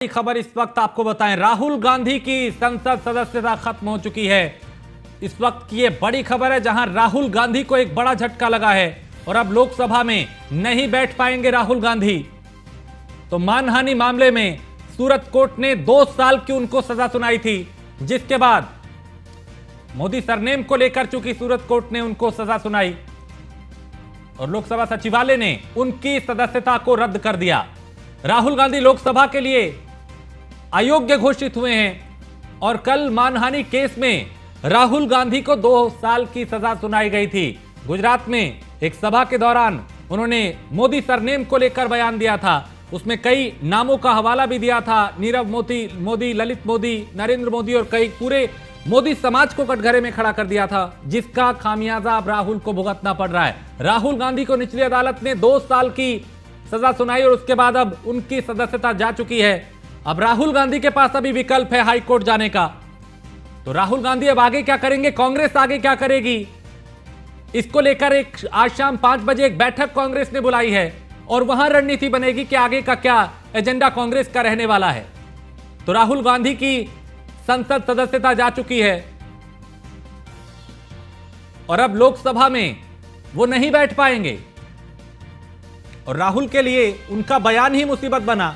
खबर इस वक्त आपको बताएं, राहुल गांधी की संसद सदस्यता खत्म हो चुकी है। इस वक्त की ये बड़ी खबर है जहां राहुल गांधी को एक बड़ा झटका लगा है और अब लोकसभा में नहीं बैठ पाएंगे राहुल गांधी। तो मानहानि मामले में सूरत कोर्ट ने 2 साल की उनको सजा सुनाई थी, जिसके बाद मोदी सरनेम को लेकर चूंकि सूरत कोर्ट ने उनको सजा सुनाई और लोकसभा सचिवालय ने उनकी सदस्यता को रद्द कर दिया। राहुल गांधी लोकसभा के लिए अयोग्य घोषित हुए हैं और कल मानहानि केस में राहुल गांधी को 2 साल की सजा सुनाई गई थी। गुजरात में एक सभा के दौरान उन्होंने मोदी सरनेम को लेकर बयान दिया था, उसमें कई नामों का हवाला भी दिया था, नीरव मोदी, ललित मोदी, नरेंद्र मोदी और कई पूरे मोदी समाज को कटघरे में खड़ा कर दिया था, जिसका खामियाजा अब राहुल को भुगतना पड़ रहा है। राहुल गांधी को निचली अदालत ने 2 साल की सजा सुनाई और उसके बाद अब उनकी सदस्यता जा चुकी है। अब राहुल गांधी के पास अभी विकल्प है हाई कोर्ट जाने का। तो राहुल गांधी अब आगे क्या करेंगे, कांग्रेस आगे क्या करेगी, इसको लेकर एक आज शाम 5 बजे एक बैठक कांग्रेस ने बुलाई है और वहां रणनीति बनेगी कि आगे का क्या एजेंडा कांग्रेस का रहने वाला है। तो राहुल गांधी की संसद सदस्यता जा चुकी है और अब लोकसभा में वो नहीं बैठ पाएंगे और राहुल के लिए उनका बयान ही मुसीबत बना।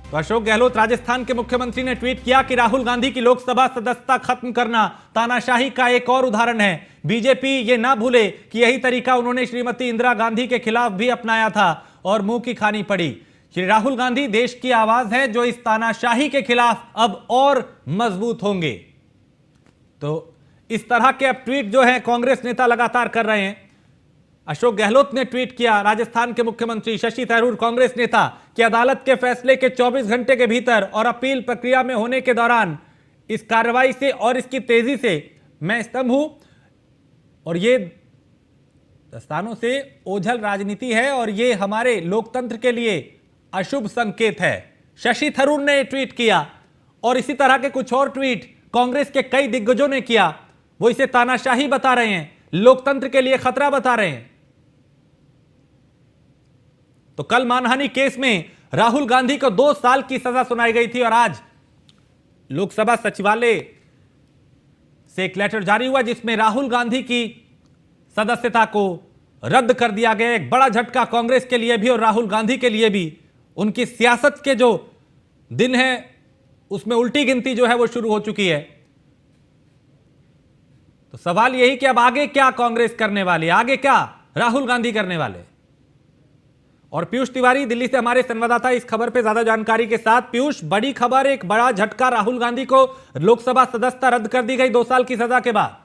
तो अशोक गहलोत राजस्थान के मुख्यमंत्री ने ट्वीट किया कि राहुल गांधी की लोकसभा सदस्यता खत्म करना तानाशाही का एक और उदाहरण है। बीजेपी ये ना भूले कि यही तरीका उन्होंने श्रीमती इंदिरा गांधी के खिलाफ भी अपनाया था और मुंह की खानी पड़ी। श्री राहुल गांधी देश की आवाज है जो इस तानाशाही के खिलाफ अब और मजबूत होंगे। तो इस तरह के अब ट्वीट जो है कांग्रेस नेता लगातार कर रहे हैं। अशोक गहलोत ने ट्वीट किया, राजस्थान के मुख्यमंत्री शशि थरूर कांग्रेस नेता कि अदालत के फैसले के 24 घंटे के भीतर और अपील प्रक्रिया में होने के दौरान इस कार्रवाई से और इसकी तेजी से मैं स्तंभ हूं और ये दस्तानों से ओझल राजनीति है और ये हमारे लोकतंत्र के लिए अशुभ संकेत है। शशि थरूर ने ट्वीट किया और इसी तरह के कुछ और ट्वीट कांग्रेस के कई दिग्गजों ने किया। वो इसे तानाशाही बता रहे हैं, लोकतंत्र के लिए खतरा बता रहे हैं। तो कल मानहानि केस में राहुल गांधी को 2 साल की सजा सुनाई गई थी और आज लोकसभा सचिवालय से एक लेटर जारी हुआ जिसमें राहुल गांधी की सदस्यता को रद्द कर दिया गया। एक बड़ा झटका कांग्रेस के लिए भी और राहुल गांधी के लिए भी। उनकी सियासत के जो दिन है उसमें उल्टी गिनती जो है वो शुरू हो चुकी है। तो सवाल यही कि अब आगे क्या कांग्रेस करने वाली है, आगे क्या राहुल गांधी करने वाले। और पीयूष तिवारी दिल्ली से हमारे संवाददाता इस खबर पे ज्यादा जानकारी के साथ। पीयूष, बड़ी खबर, एक बड़ा झटका, राहुल गांधी को लोकसभा सदस्यता रद्द कर दी गई 2 साल की सजा के बाद।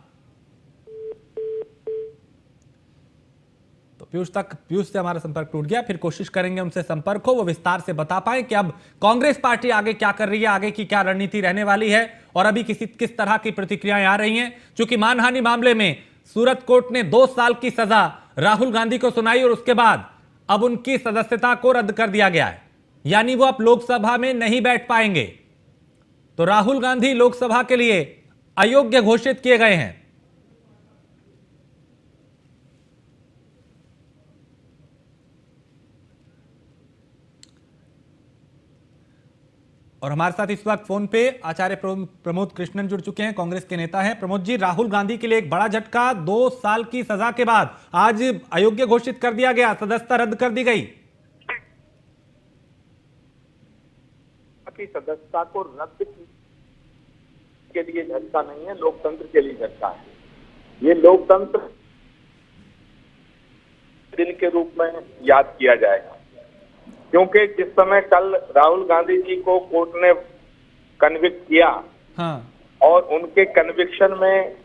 तो पीयूष से हमारा संपर्क टूट गया, फिर कोशिश करेंगे उनसे संपर्क हो, वो विस्तार से बता पाए कि अब कांग्रेस पार्टी आगे क्या कर रही है, आगे की क्या रणनीति रहने वाली है और अभी किस तरह की प्रतिक्रियाएं आ रही हैं। क्योंकि मानहानि मामले में सूरत कोर्ट ने 2 साल की सजा राहुल गांधी को सुनाई और उसके बाद अब उनकी सदस्यता को रद्द कर दिया गया है, यानी वो अब लोकसभा में नहीं बैठ पाएंगे। तो राहुल गांधी लोकसभा के लिए अयोग्य घोषित किए गए हैं। और हमारे साथ इस वक्त फोन पे आचार्य प्रमोद कृष्णन जुड़ चुके हैं, कांग्रेस के नेता हैं। प्रमोद जी, राहुल गांधी के लिए एक बड़ा झटका, 2 साल की सजा के बाद आज अयोग्य घोषित कर दिया गया, सदस्यता रद्द कर दी गई। की सदस्यता को रद्द के लिए झटका नहीं है, लोकतंत्र के लिए झटका है। ये लोकतंत्र दिन के रूप में याद किया जाएगा, क्योंकि जिस समय कल राहुल गांधी जी को कोर्ट ने कन्विक्ट किया, हाँ, और उनके कन्विक्शन में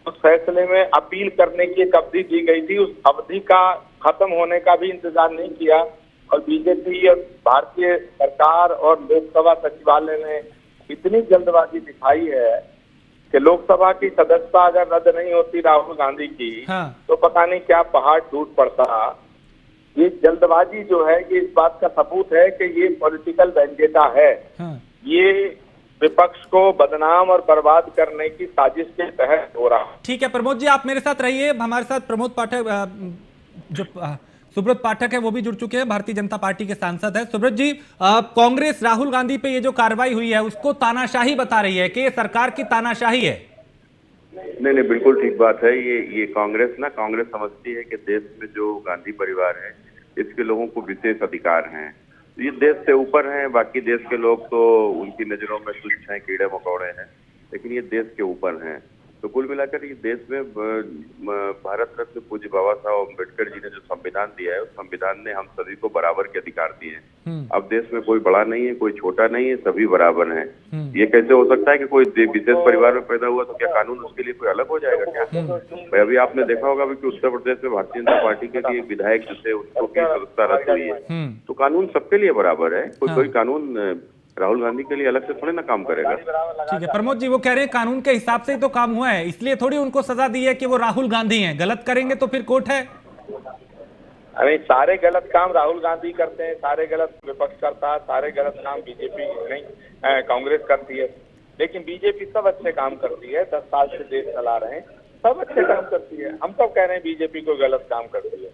उस फैसले में अपील करने की एक अवधि दी गई थी, उस अवधि का खत्म होने का भी इंतजार नहीं किया और बीजेपी और भारतीय सरकार और लोकसभा सचिवालय ने इतनी जल्दबाजी दिखाई है कि लोकसभा की सदस्यता अगर रद्द नहीं होती राहुल गांधी की, हाँ, तो पता नहीं क्या पहाड़ टूट पड़ता। ये जल्दबाजी जो है ये इस बात का सबूत है कि ये पॉलिटिकल वेंजेटा है, हाँ, ये विपक्ष को बदनाम और बर्बाद करने की साजिश के तहत हो रहा है। ठीक है प्रमोद जी, आप मेरे साथ रहिए, हमारे साथ प्रमोद पाठक जो सुब्रत पाठक है, वो भी जुड़ चुके हैं, भारतीय जनता पार्टी के सांसद है। सुब्रत जी, कांग्रेस राहुल गांधी पे ये जो कार्रवाई हुई है उसको तानाशाही बता रही है कि ये सरकार की तानाशाही है। नहीं, बिल्कुल ठीक बात है। ये कांग्रेस समझती है कि देश में जो गांधी परिवार है इसके लोगों को विशेष अधिकार हैं। ये देश से ऊपर हैं, बाकी देश के लोग तो उनकी नजरों में तुच्छ हैं, कीड़े मकोड़े हैं, लेकिन ये देश के ऊपर हैं। तो कुल मिलाकर ये देश में भारत रत्न पूज्य बाबा साहब अम्बेडकर जी ने जो संविधान दिया है, उस संविधान ने हम सभी को बराबर के अधिकार दिए हैं। अब देश में कोई बड़ा नहीं है, कोई छोटा नहीं है, सभी बराबर हैं। ये कैसे हो सकता है कि कोई विशेष परिवार में पैदा हुआ तो क्या कानून उसके लिए कोई अलग हो जाएगा क्या? अभी आपने देखा होगा कि उत्तर प्रदेश में भारतीय जनता पार्टी के एक विधायक जिसे उनको की सदस्यता रद्द हुई है, तो कानून सबके लिए बराबर है। कोई कानून राहुल गांधी के लिए अलग से थोड़े ना काम करेगा। ठीक है प्रमोद जी, वो कह रहे हैं कानून के हिसाब से ही तो काम हुआ है, इसलिए थोड़ी उनको सजा दी है कि वो राहुल गांधी हैं, गलत करेंगे तो फिर कोर्ट है। अरे सारे गलत काम राहुल गांधी करते हैं, सारे गलत विपक्ष करता है, सारे गलत काम बीजेपी नहीं कांग्रेस करती है, लेकिन बीजेपी सब अच्छे काम करती है। 10 साल से देश चला रहे हैं, सब अच्छे काम करती है। हम सब कह रहे हैं बीजेपी को गलत काम करती है,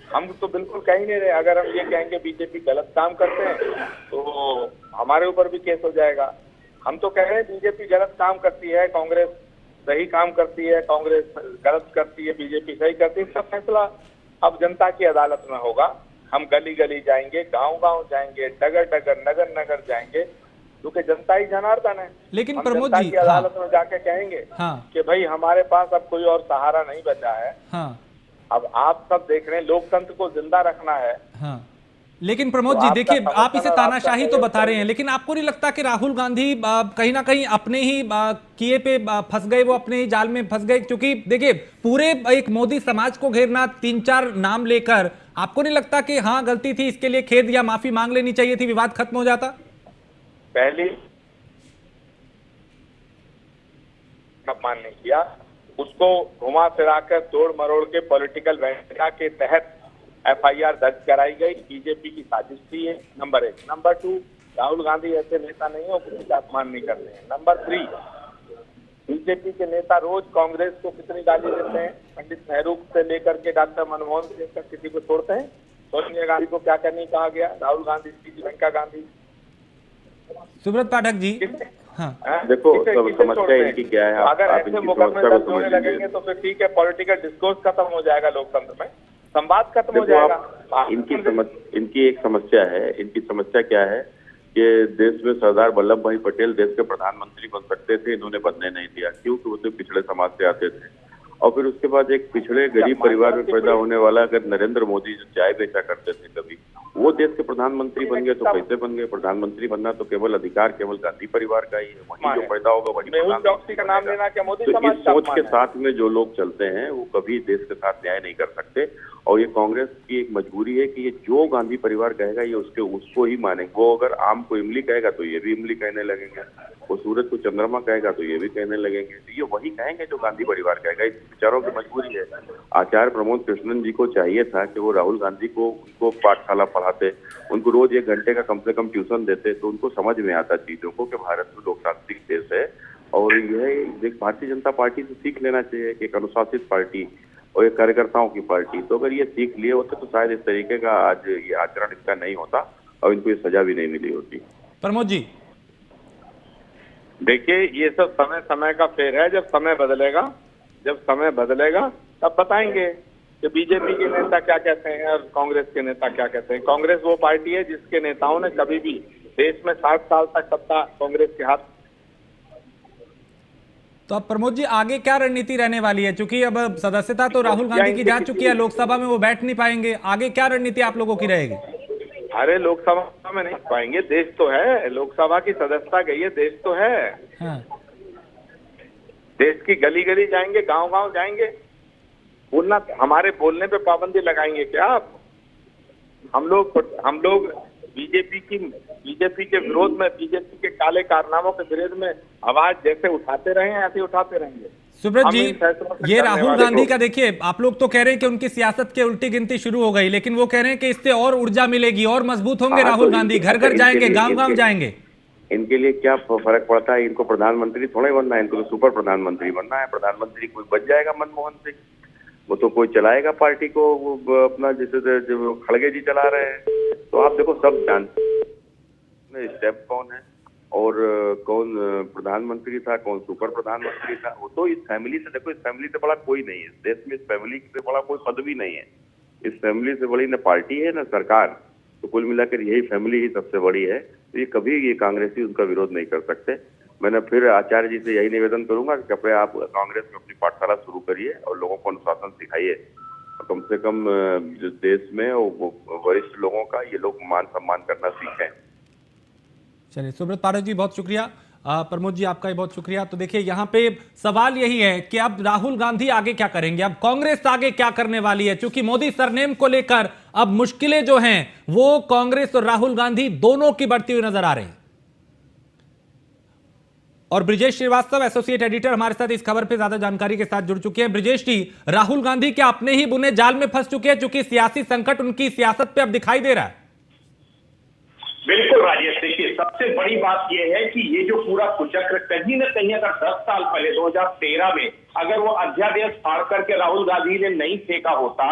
हम तो बिल्कुल कह ही नहीं रहे। अगर हम ये कहेंगे बीजेपी गलत काम करते हैं तो हमारे ऊपर भी केस हो जाएगा। हम तो कह रहे हैं बीजेपी गलत काम करती है, कांग्रेस सही काम करती है, कांग्रेस गलत करती है, बीजेपी सही करती है। इसका फैसला अब जनता की अदालत में होगा। हम गली गली जाएंगे, गांव गांव जाएंगे, डगर डगर नगर नगर जाएंगे, क्योंकि जनता ही जनार्दन है। लेकिन प्रमोद जी, अदालत में जाके कहेंगे कि भाई हमारे पास अब कोई और सहारा नहीं बचा है। अब आप सब देख रहे हैं, लोकतंत्र को जिंदा रखना है। लेकिन प्रमोद जी देखिए, आप इसे तानाशाही तो बता रहे हैं, लेकिन आपको नहीं लगता कि राहुल गांधी कहीं ना कहीं अपने ही किए पे फंस गए, वो अपने ही जाल में फंस गए? क्योंकि देखिए, पूरे एक मोदी समाज को घेरना 3-4 नाम लेकर, आपको नहीं लगता कि हाँ गलती थी, इसके लिए खेद या माफी मांग लेनी चाहिए थी, विवाद खत्म हो जाता? पहले अपमान नहीं किया, उसको घुमा फिरा कर तोड़ मरोड़ के पॉलिटिकल वेंडा के तहत एफआईआर दर्ज कराई गई। बीजेपी की साजिश थी है, नंबर 1। नंबर 2, राहुल गांधी ऐसे नेता नहीं हो किसी का अपमान नहीं करते हैं। नंबर 3, बीजेपी के नेता रोज कांग्रेस को कितनी गाली देते हैं, पंडित नेहरू से लेकर के डॉक्टर मनमोहन सिंह तक किसी को छोड़ते हैं। सोनिया गांधी को क्या करने कहा गया, राहुल गांधी, प्रियंका गांधी। सुब्रत पाठक जी, देखो समस्या इनकी क्या है, अगर ऐसे मुकदमे दर्ज होने लगेंगे तो फिर ठीक है, पॉलिटिकल डिस्कोर्स खत्म हो जाएगा, लोकतंत्र में संवाद खत्म हो जाएगा। इनकी एक समस्या है। इनकी समस्या क्या है कि देश में सरदार वल्लभ भाई पटेल देश के प्रधानमंत्री बन सकते थे, इन्होंने बनने नहीं दिया। क्योंकि वो तो पिछड़े समाज से आते थे। और फिर उसके बाद एक पिछड़े गरीब परिवार में पैदा होने वाला अगर नरेंद्र मोदी जो चाय बेचा करते थे कभी, वो देश के प्रधानमंत्री बन गए तो कैसे बन गए? प्रधानमंत्री बनना तो केवल अधिकार केवल गांधी परिवार का ही है, वही जो पैदा होगा वही प्रधानमंत्री का नाम लेना क्या मोदी समाज? इस सोच के साथ में जो लोग चलते हैं वो कभी देश के साथ न्याय नहीं कर सकते। और ये कांग्रेस की एक मजबूरी है कि ये जो गांधी परिवार कहेगा ये उसको ही मानेंगे। वो अगर आम को इमली कहेगा तो ये भी इमली कहने लगेंगे, वो सूरज को चंद्रमा कहेगा तो ये भी कहने लगेंगे। तो ये वही कहेंगे जो गांधी परिवार कहेगा। इस विचारों की मजबूरी है। आचार्य प्रमोद कृष्णन जी को चाहिए था कि वो राहुल गांधी को उनको पाठशाला पढ़ाते, उनको रोज 1 घंटे का कम से कम ट्यूशन देते, तो उनको समझ में आता चीजों को कि भारत में लोकतांत्रिक देश है। और यह भारतीय जनता पार्टी से सीख लेना चाहिए कि एक अनुशासित पार्टी और एक कार्यकर्ताओं की पार्टी। तो अगर ये सीख लिए होते तो शायद इस तरीके का आज ये आचरण इनका नहीं होता और इनको ये सजा भी नहीं मिली होती। प्रमोद जी देखिए, ये सब समय समय का फेर है। जब समय बदलेगा तब बताएंगे कि बीजेपी के नेता क्या कहते हैं और कांग्रेस के नेता क्या कहते हैं। कांग्रेस वो पार्टी है जिसके नेताओं ने कभी भी देश में 60 साल तक सत्ता कांग्रेस के हाथ। तो अब प्रमोद जी आगे क्या रणनीति रहने वाली है? क्योंकि अब सदस्यता तो राहुल गांधी की जा चुकी है, लोकसभा में वो बैठ नहीं पाएंगे, आगे क्या रणनीति आप लोगों की रहेगी? अरे लोकसभा में नहीं पाएंगे, देश तो है, लोकसभा की सदस्यता गई है, देश तो है। देश की गली गली जाएंगे, गांव गांव जाएंगे, बोलना, हमारे बोलने पे पाबंदी लगाएंगे क्या आप? हम लोग बीजेपी के विरोध में, बीजेपी के काले कारनामों के विरोध में आवाज जैसे उठाते रहे हैं ऐसे उठाते रहेंगे। सुब्रत जी, ये राहुल गांधी का देखिए, आप लोग तो कह रहे हैं कि उनकी सियासत की उल्टी गिनती शुरू हो गई, लेकिन वो कह रहे हैं कि इससे और ऊर्जा मिलेगी और मजबूत होंगे राहुल गांधी, घर घर जाएंगे, गांव गांव जाएंगे। इनके लिए क्या फर्क पड़ता है? इनको प्रधानमंत्री थोड़ा ही बनना है, इनको तो सुपर प्रधानमंत्री बनना है। प्रधानमंत्री कोई बच जाएगा, मनमोहन सिंह। वो तो कोई चलाएगा पार्टी को, वो अपना जैसे जो खड़गे जी चला रहे हैं। तो आप देखो सब जानते स्टेप कौन है और कौन प्रधानमंत्री था, कौन सुपर प्रधानमंत्री था। वो तो इस फैमिली से, देखो इस फैमिली से बड़ा कोई नहीं है इस देश में, इस फैमिली से बड़ा कोई पदवी नहीं है, इस फैमिली से बड़ी न पार्टी है न सरकार। तो कुल मिलाकर यही फैमिली ही सबसे बड़ी है। तो ये कभी ये कांग्रेसी उनका विरोध नहीं कर सकते। मैंने फिर आचार्य जी से यही निवेदन करूंगा कि कृपया आप कांग्रेस में अपनी पाठशाला शुरू करिए और लोगों को अनुशासन सिखाइए। कम से कम जो देश में वरिष्ठ लोगों का ये लोग मान सम्मान करना सीखें। चलिए सुब्रत पाठक जी बहुत शुक्रिया, प्रमोद जी आपका भी बहुत शुक्रिया। तो देखिए यहाँ पे सवाल यही है कि अब राहुल गांधी आगे क्या करेंगे, अब कांग्रेस आगे क्या करने वाली है, क्योंकि मोदी सरनेम को लेकर अब मुश्किलें जो हैं वो कांग्रेस और राहुल गांधी दोनों की बढ़ती हुई नजर आ रही हैं। और ब्रिजेश श्रीवास्तव एसोसिएट एडिटर हमारे साथ इस खबर पे ज्यादा जानकारी के साथ जुड़ चुके हैं। ब्रिजेश जी, राहुल गांधी क्या अपने ही बुने जाल में फंस चुके हैं, चूंकि सियासी संकट उनकी सियासत पे अब दिखाई दे रहा है? बिल्कुल राजेश, देखिए सबसे बड़ी बात यह है कि ये जो पूरा कुचक्र कहीं न कहीं अगर 10 साल पहले 2013 में अगर वो अध्यादेश फाड़ करके राहुल गांधी ने नहीं फेंका होता,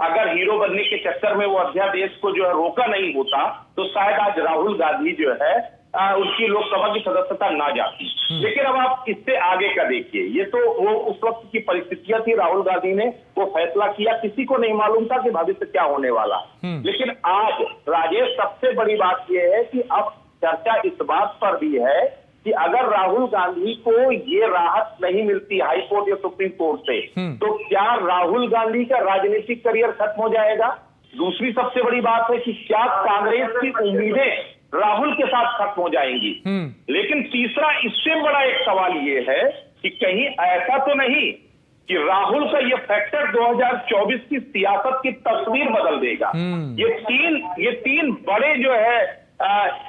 अगर हीरो बनने के चक्कर में वो अध्यादेश को जो है रोका नहीं होता, तो शायद आज राहुल गांधी जो है उनकी लोकसभा की सदस्यता ना जाती। लेकिन अब आप इससे आगे का देखिए, ये तो वो उस वक्त की परिस्थितियां थी, राहुल गांधी ने वो फैसला किया, किसी को नहीं मालूम था कि भविष्य क्या होने वाला। लेकिन आज राजेश सबसे बड़ी बात यह है कि अब चर्चा इस बात पर भी है कि अगर राहुल गांधी को ये राहत नहीं मिलती हाई कोर्ट या सुप्रीम कोर्ट से, तो क्या राहुल गांधी का राजनीतिक करियर खत्म हो जाएगा? दूसरी सबसे बड़ी बात है कि क्या कांग्रेस की उम्मीदें राहुल के साथ खत्म हो जाएंगी? लेकिन तीसरा इससे बड़ा एक सवाल ये है कि कहीं ऐसा तो नहीं कि राहुल का ये फैक्टर 2024 की सियासत की तस्वीर बदल देगा। ये तीन बड़े जो है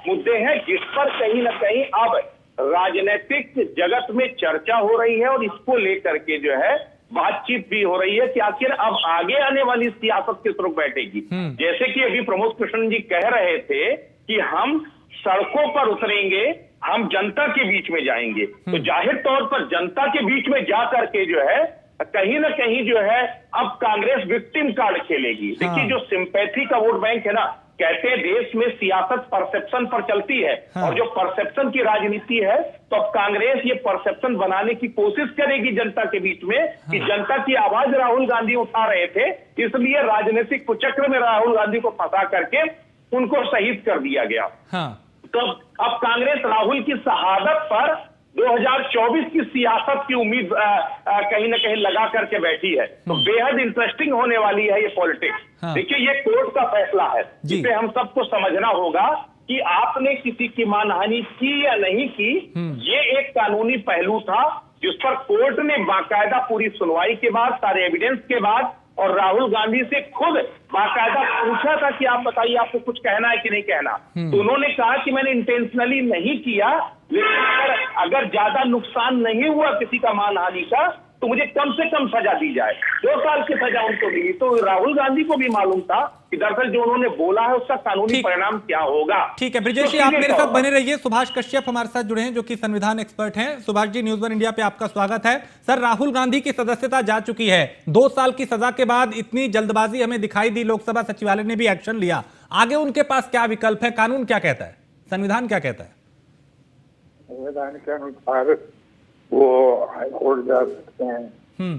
मुद्दे हैं जिस पर कहीं ना कहीं अब राजनीतिक जगत में चर्चा हो रही है और इसको लेकर के जो है बातचीत भी हो रही है कि आखिर अब आगे आने वाली सियासत किस रुख बैठेगी। जैसे कि अभी प्रमोद कृष्ण जी कह रहे थे कि हम सड़कों पर उतरेंगे, हम जनता के बीच में जाएंगे, तो जाहिर तौर पर जनता के बीच में जा करके जो है कहीं ना कहीं जो है अब कांग्रेस विक्टिम कार्ड खेलेगी। देखिए जो सिंपैथी का वोट बैंक है ना, कहते हैं देश में सियासत परसेप्शन पर चलती है और जो परसेप्शन की राजनीति है, तो अब कांग्रेस ये परसेप्शन बनाने की कोशिश करेगी जनता के बीच में कि जनता की आवाज राहुल गांधी उठा रहे थे, इसलिए राजनीतिक कुचक्र में राहुल गांधी को फंसा करके उनको शहीद कर दिया गया। तो अब कांग्रेस राहुल की शहादत पर 2024 की सियासत की उम्मीद कहीं ना कहीं लगा करके बैठी है। तो बेहद इंटरेस्टिंग होने वाली है ये पॉलिटिक्स। देखिए ये कोर्ट का फैसला है जिसे हम सबको समझना होगा कि आपने किसी की मानहानि की या नहीं की, ये एक कानूनी पहलू था जिस पर कोर्ट ने बाकायदा पूरी सुनवाई के बाद, सारे एविडेंस के बाद और राहुल गांधी से खुद बाकायदा पूछा था कि आप बताइए आपको कुछ कहना है कि नहीं कहना। तो उन्होंने कहा कि मैंने इंटेंशनली नहीं किया, लेकिन अगर ज्यादा नुकसान नहीं हुआ किसी का मानहानि का तो मुझे कम से कम सजा दी जाए। 2 साल की सजा उनको मिली। तो राहुल गांधी को भी मालूम था कि दरअसल जो उन्होंने बोला है उसका कानूनी परिणाम क्या होगा। ठीक है ब्रिजेश जी, आप मेरे साथ बने रहिए। सुभाष कश्यप हमारे साथ जुड़े हैं जो कि संविधान एक्सपर्ट हैं। सुभाष जी, न्यूज़ 1 इंडिया पे आपका स्वागत है। सर, राहुल गांधी की सदस्यता जा चुकी है, 2 साल की सजा के बाद इतनी जल्दबाजी हमें दिखाई दी, लोकसभा सचिवालय ने भी एक्शन लिया। आगे उनके पास क्या विकल्प है? कानून क्या कहता है, संविधान क्या कहता है? संविधान के अनुसार वो हाई कोर्ट जा सकते हैं,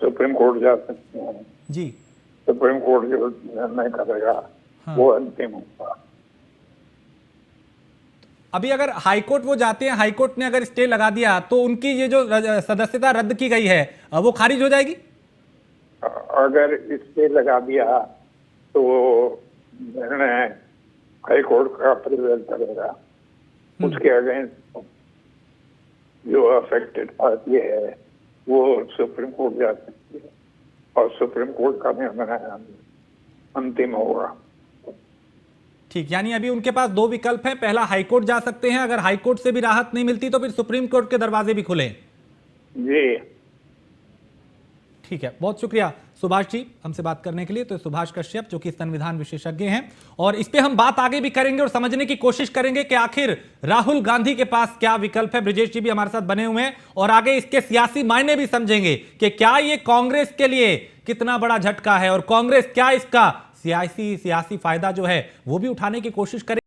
सुप्रीम कोर्ट जा सकते हैं जी। सुप्रीम कोर्ट जो निर्णय करेगा वो अंतिम होगा। अभी अगर हाईकोर्ट वो जाते हैं, हाईकोर्ट ने अगर स्टे लगा दिया तो उनकी ये जो सदस्यता रद्द की गई है वो खारिज हो जाएगी? अगर स्टे लगा दिया तो निर्णय हाईकोर्ट का प्रिवेल करेगा, उसके अगेंस्ट जो अफेक्टेड पार्टी है वो सुप्रीम कोर्ट जा सकती है और सुप्रीम कोर्ट का निर्णय अंतिम होगा। ठीक, यानी अभी उनके पास 2 विकल्प हैं। पहला हाईकोर्ट जा सकते हैं, अगर हाईकोर्ट से भी राहत नहीं मिलती तो फिर सुप्रीम कोर्ट के दरवाजे भी खुले। जी ठीक है, बहुत शुक्रिया सुभाष जी हमसे बात करने के लिए। तो सुभाष कश्यप जो कि संविधान विशेषज्ञ हैं, और इस पे हम बात आगे भी करेंगे और समझने की कोशिश करेंगे कि आखिर राहुल गांधी के पास क्या विकल्प है। ब्रिजेश जी भी हमारे साथ बने हुए हैं और आगे इसके सियासी मायने भी समझेंगे कि क्या ये कांग्रेस के लिए कितना बड़ा झटका है और कांग्रेस क्या इसका सियासी फायदा जो है वो भी उठाने की कोशिश करेगी।